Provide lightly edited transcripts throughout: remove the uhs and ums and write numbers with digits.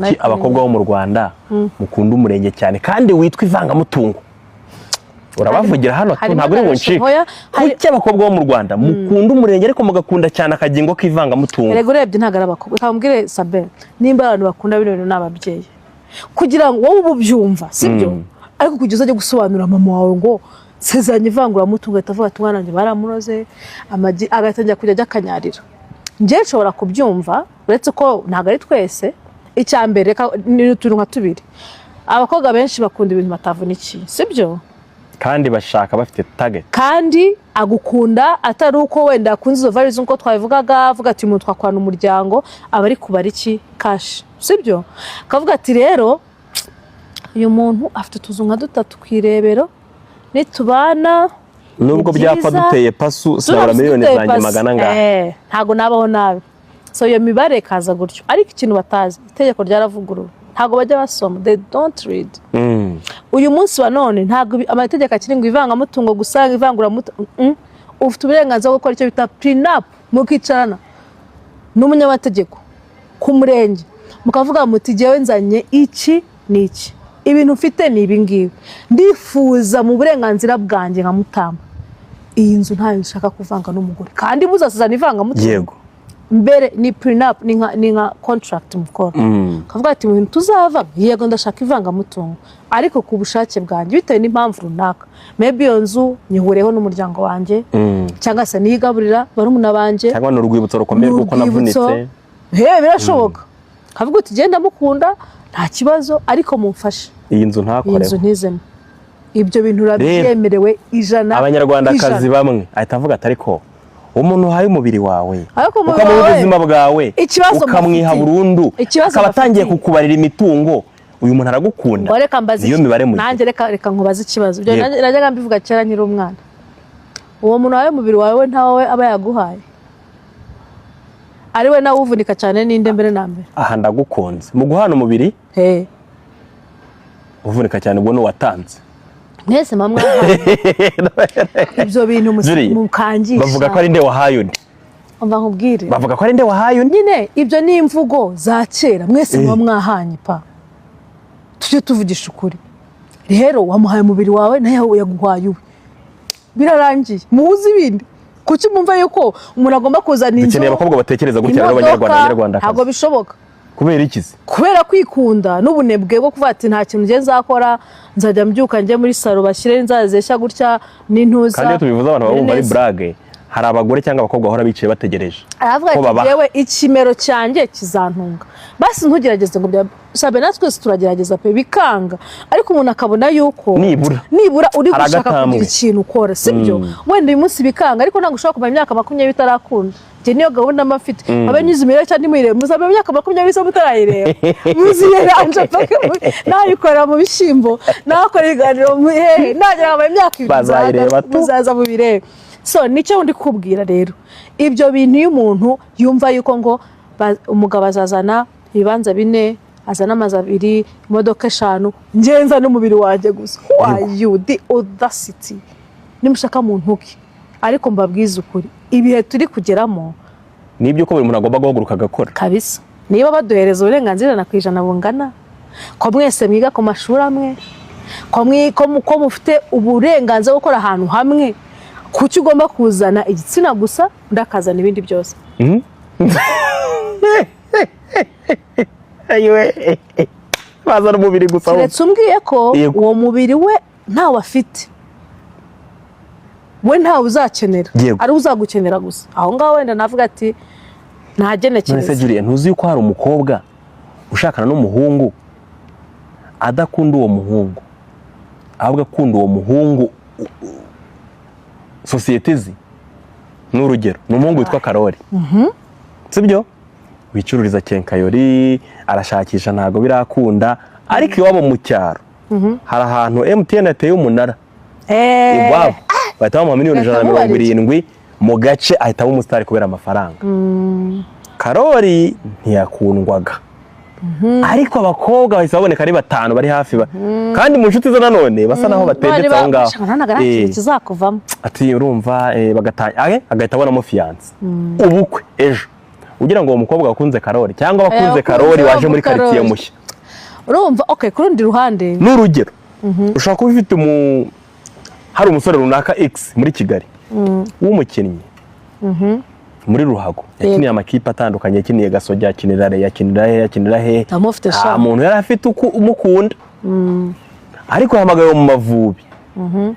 kuki abakobwa bo mu Rwanda mukunda umurenge cyane kandi witwa ivangamutungo urabavugira hano ntabwo ari ngoncika kuki abakobwa bo mu Rwanda mukunda umurenge ariko mugakunda cyane akagingo k'ivangamutungo rego urebye ntago ari abakobwa kambwire Sabin nimba abantu bakunda bino bintu n'ababyeyi kugira ngo wowe ububyumva sibyo ariko kugeza ajya gusobanura mama wawe ngo sezanye ivanguramutungo atavuga ati mwana wanjye baramuroze amagi agatangira kujya ajya kanyarira nje nshobora kubyumva uretse ko ntago ari twese icyambere ni utuntu nka tubiri abakobwa benshi bakunda ibintu batavunikiye sibyo kandi bashaka bafite target kandi agukunda atari uko wenda akunze izo values nko twabivugaga avuga ati umuntu twakwana umuryango abari kubara iki cash sibyo kavuga ati rero uyu muntu afite tuzu nka dutatu kwirebero nitubana nubwo byapfa duteye pasu sabura miliyoni zanjye magana ngahe ntago nabaho nabi so iyo mibare kaza gutyo ariko ikintu batazi itegeko ryaravugurura ntago bajya basoma they don't read uyu munsi wa none ntago amategeko akiri ngo ivangamutungo gusanga ivanguramutungo ufite uburenganzira bwo gukora icyo bita prenup mukicarana n'umunyamategeko ku murenge mukavuga muti jewe nzanye iki niki ibintu mfite ni ibingibi ndifuza mu burenganzira bwanjye nka Mutamba iyi nzu ntayo nshaka kuvanga n'umugore kandi muzasazana ivangamutungo yego mbere ni prenup ni nka contract mukora kavuga ati mu bintu tuzava yego ndashaka ivangamutungo ariko ku bushake bwanjye bitewe n'impamvu runaka maybe iyo nzu nyihureho n'umuryango wanjye cyangwa se nigaburira barumuna banje cyangwa n'urwibutso rukomeye kuko navunitse birashoboka kavuga uti genda mukunda nta kibazo ariko mumfashe iyi nzu ntakoreho inzu ntizemo ibyo bintu urabyemerewe ijana abanyarwandakazi bamwe ahita avuga ati ariko umuntu uhaye umubiri wawe ukamuha ubuzima bwawe ukamwiha burundu akaba atangiye kukubarira imitungo uyu muntu aragukunda niyo mibare mu nanjye reka nkubaze ikibazo ibyo najyaga mbivuga kera nkiri umwana uwo muntu uhaye umubiri wawe ntawe aba yaguhaye ari we nawe uvunika cyane n'inde mbere na mbere aha ndagukunze mu guhana umubiri uvunika cyane ubwo n'uwatanze mwese mamwe ibyo bintu mukangisha bavuga ko ari nde wahaye undi umva nkubwire bavuga ko ari nde wahaye undi nyine ibyo ni imvugo za kera mwese mwahanye pa tujye tuvugisha ukuri rero wamuhaye umubiri wawe nawe yaguhaye uwe birarangiye muhuze ibindi kuki mumva yuko umuntu agomba kuzana inzu dukeneye abakobwa batekereza gutya n'abanyarwanda ntabwo bishoboka kubera ikizi kubera kwikunda n'ubunebwe bwo kuvuga ati nta kintu ngiye nzakora nzajya mbyuka njye muri salo bashyire inzazeshya gutya n'intuza kandi iyo tubivuze abantu babumva ari brage hari abagore cyangwa abakobwa bahora bicaye bategereje aravuga ati yewe ikimero cyanjye kizantunga basi ntugerageze ngo sabe natwe turagerageza pe bikanga ariko umuntu akabona yuko nibura uri gushaka kugira ikintu ukora sibyo wenda uyu munsi bikanga ariko ntabwo ushobora kumara imyaka 20 bitarakunda je niyo gahunda mafite abanyuze imire cyane nimwire muzabe imyaka 20 so mutarayireba muzirera anje pake nayikora mu bishimbo nakora iganiro mu hehe nagera mu myaka 2 muzaza mu birebe so nicyo ndi kubwira rero ibyo bintu y'umuntu yumva yuko ngo umugabo azazana ibibanza 4 azana amazi 2 imodoka 5 ngenza n'umubiri waje gusa why you the audacity nimushaka mu ntuki ariko mbabwiza ukuri ibihe turi kugeramo nibyo ko buri muntu agomba guhaguruka agakora kabisa niba baduhereza uburenganzira na kwijana bungana ko mwese mwiga ku mashuri amwe ko mufite uburenganzira gukora ahantu hamwe kuki ugomba kuzana igitsina gusa ndakazana ibindi byose ayiwe bazana umubiri gusa uretse umbwiye ko uwo mubiri we ntawe afite we ntawe uzakenera ari uzagukenera gusa aho ngaho wenda navuga ati ntagenekereza ntuzi yuko hari umukobwa ushakana n'umuhungu adakunda uwo muhungu ahubwo akunda uwo muhungu societe zi n'urugero n'umuhungu witwa Karori sibyo wicururiza kenkayori arashakisha ntago birakunda ariko iwabo mu cyaro hari ahantu MTN ateye umunara iwabo bahita bamuha miliyoni 170 mu gace ahita aba umusitari kubera amafaranga Karori ntiyakundwaga ariko abakobwa bahise baboneka ari 5 bari hafi kandi mu nshuti ze nanone basa naho bategetse aho ngaho kizakuvamo ati urumva bagatanya agahita abonamo fiance ubukwe ejo ugira ngo uwo mukobwa wakunze Karori cyangwa wakunze Karori waje muri quartier mushya urumva okay ku rundi ruhande n'urugero ushaka kuba ufite hari umusore runaka X muri Kigali w'umukinnyi muri Ruhago yakiniye amakipe atandukanye yakiniye Gasogi yakinira Re yakinira he umuntu yari afite umukunda ariko yahamagaye mu Mavubi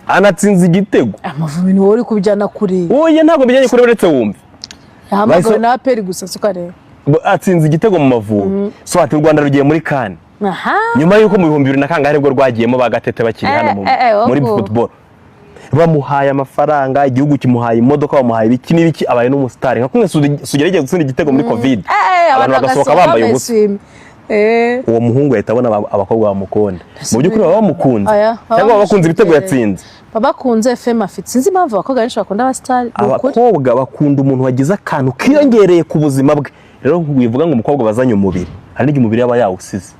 anatsinze igitego Amavubi ni wowe uri kubijyana kuri oye ntabwo bijyanye kuri uretse wumve yahamagaye na APR gusa sukareba atsinze igitego mu Mavubi so ati u Rwanda rugiye muri CAN nyuma yuko mu 2000 na kangahe bwo rwagiyemo bagatete bakiri hano muri football bamuhaye amafaranga igihugu kimuhaye imodoka bamuhaye ibiki n'ibiki abaye n'umustar nka kumwe sugereye gutsinda igitego muri covid abantu bagasohoka bambaye ubusa uwo muhungu yahita abona abakobwa bamukonda mu by'ukuri baba bamukunze cyangwa bakunze ibitego yatsinze bakunze FM afite sinzi impamvu abakobwa benshi bakunda abastar abakobwa bakunda umuntu wagize akantu kiyongereye ku buzima bwe rero wivuga ngo umukobwa bazanye umubiri hari n'igihe umubiri yaba yawusize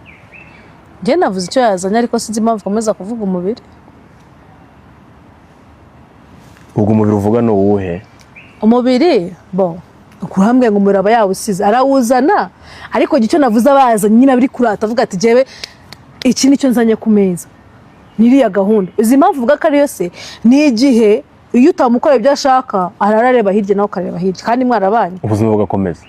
njye navuze icyo yazanye ariko sinzi impamvu komeza kuvuga umubiri ubwo umubiri uvuga no uwuhe umubiri bo kuhambwe ngo umuraba yawusize arawuzana ariko gicyo navuze abaza nyine abiri kurata avuga ati jewe iki nicyo nzanye ku meza niriya gahunda uzi impamvu uvuga ko ari yose ni igihe iyo utamukora ibyo ashaka ararareba hirya nawe ukareba hirya kandi mwarabanye ubuzima bugakomeza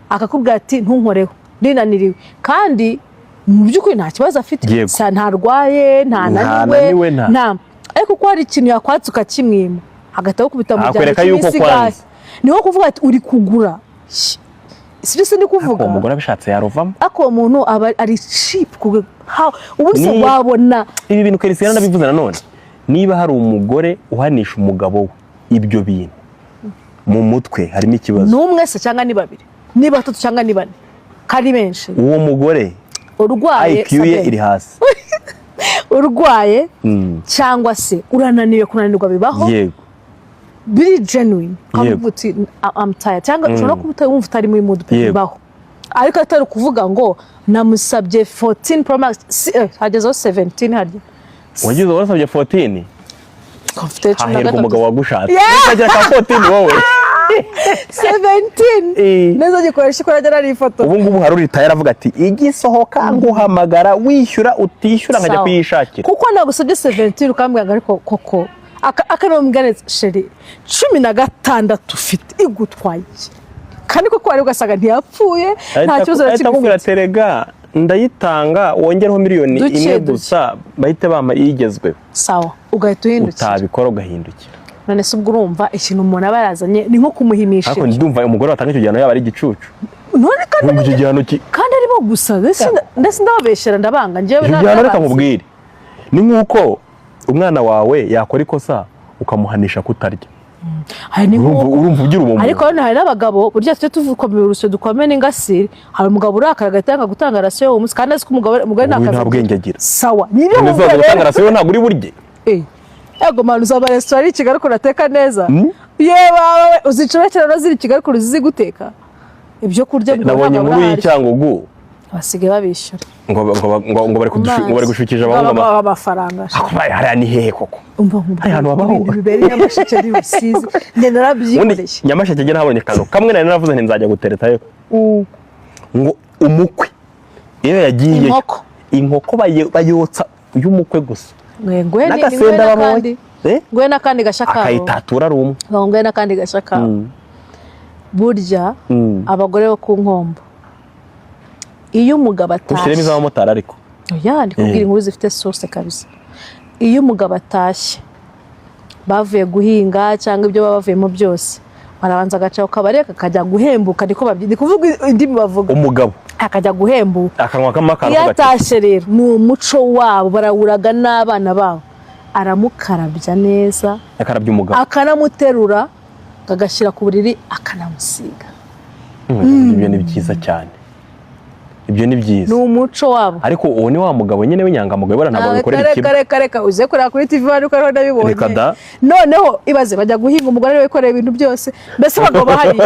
akakubwira ati ntunkoreho ndinaniriwe kandi mu by'ukuri nta kibazo afite ntarwaye ntananiwe nta ariko ko hari ikintu yakwatse ukakimwima hagati aho kubita mu byaro cy'imisigati niho kuvuga ati uri kugura sibise ni kuvuga umugore abishatse yarovamo ako umuntu aba ari cheap ubu se wabona ibi bintu Christian nabivuze nanone niba hari umugore uhanisha umugabo we ibyo bintu mu mutwe harimo ikibazo n'umwe se cyangwa ni babiri ni batatu cyangwa ni bane kari benshi uwo mugore urwaye IQ ye iri hasi urwaye cyangwa se urananiwe kunanirwa bibaho yego biri genuine kavuti I'm tired cyangwa ushobora kuba wumva utari muri mood bibaho ariko atari kuvuga ngo namusabye 14 Pro Max hagezeho 17 harya wagize warasabye 14 kafite hahirwa umugabo wagushatse ukagira ka 14 wowe 17 neza gikoresha ko yajya ari ifoto ubu ngubu hari urita yaravuga ati igisohoka nguhamagara wishyura utishyura nkajya kuyishakira kuko nagusabye 17 ukambwira ariko koko akanamubwireza sheri 16 ufite igutwaye kandi koko ari ugasaga ntiyapfuye nta kibazo nakimubwira terega ndayitanga wongereho miliyoni imwe gusa bahite bama yigezwe sawa ugahita uhindukira utabikora ugahindukira none se ubwo urumva ikintu umuntu aba yarazanye ni nko kumuhimisha ariko ndumva umugore watanga icyo gihano yaba ari igicucu none kandi icyo gihano kandi arimo gusa ndetse ndababeshera ndabanga njyewe icyo gihano reka nkubwire ni nk'uko umwana wawe yakora ikosa ukamuhanisha kutarya urumva ugira umuntu ariko hari n'abagabo burya tujye tuvukomera urusyo dukomeye n'ingasire hari umugabo urakara agatanga gutanga rasiyo uwo munsi kandi azi ko umugore nta bwenge agira sawa niba umugore gutanga rasiyo ntabwo uri burye yego manu uzaba resitora ari i Kigali urateka neza yewe uzicomekera no ziri i Kigali ko uzi guteka ibyo kurya nabonye inkuru y'Icyangugu basigaye babishyura ngo bari gushukije abahungu amafaranga hariya ni hehe koko hari ahantu habaho bibereye Nyamasheke ari Rusizi njye narabyikoreye Nyamasheke njye nabonye akantu kamwe nari naravuze nti nzajya guteretayo ngo umukwe iyo yagiye inkoko bayotsa y'umukwe gusa n'agasenda babonye ngwe n'akandi gashaka akayitatura ari umwe ngwe n'akandi gashaka burya abagore bo ku nkombo iyo umugabo atashye ushyiremo iz'abamotari ariko ndi kubwira inkuru zifite source kabisa iyo umugabo atashye bavuye guhinga cyangwa ibyo baba bavuyemo byose barabanza agaca ukabare kakajya guhembuka niko babyita kuvuga indimi bavuga umugabo akajya guhembuka akanwa k'amakara iyo atashye rero ni umuco wabo barawuraga n'abana babo aramukarabya neza akarabya umugabo akanamuterura agashyira ku buriri akanamusiga ibyo ni byiza cyane ibyo ni byiza ni umuco wabo ariko uwo ni wa mugabo nyine w'inyangamugayo bara ntabwo bikorera ikibi reka uze kureba kuri TV ariko ariho ndabibonye noneho ibaze bajya guhinga umugore we wikorera ibintu byose mbese abagabo bahari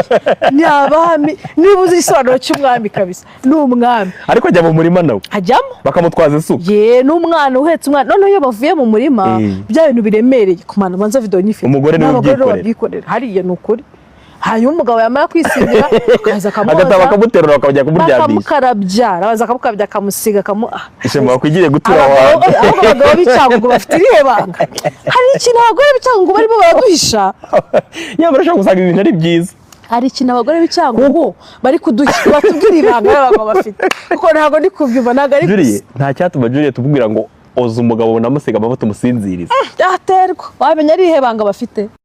ni abami niba uzi igisobanuro cy'umwami kabisa ni umwami ariko ajya mu murima nawe ajyamo bakamutwaza isuka ni umwana uhetse umwana noneho iyo bavuye mu murima bya bintu biremereye kumana banza video nyifite umugore niwe ubyikorera hariya ni ukuri hanyuma umugabo yamara kwisigira akaza agataba bakamuterura bakajya kumuryamisha bakamukarabya arabaza akamukarabya akamusiga ishema wakwigire gutura wawe abagabo b'icyangugu bafite irihe banga hari ikintu abagore b'icyangugu barimo baraduhisha nyamara ushobora gusanga ibintu ari byiza hari ikintu abagore b'icyangugu bari kuduhisha batubwira ibanga y'abagabo bafite kuko ntabwo ndi kubyumva ntabwo ari Julie nta cyatuma Julie tubwira ngo oza umugabo namusiga amavuta umusinziriza byaterwa wamenya ari ihe banga bafite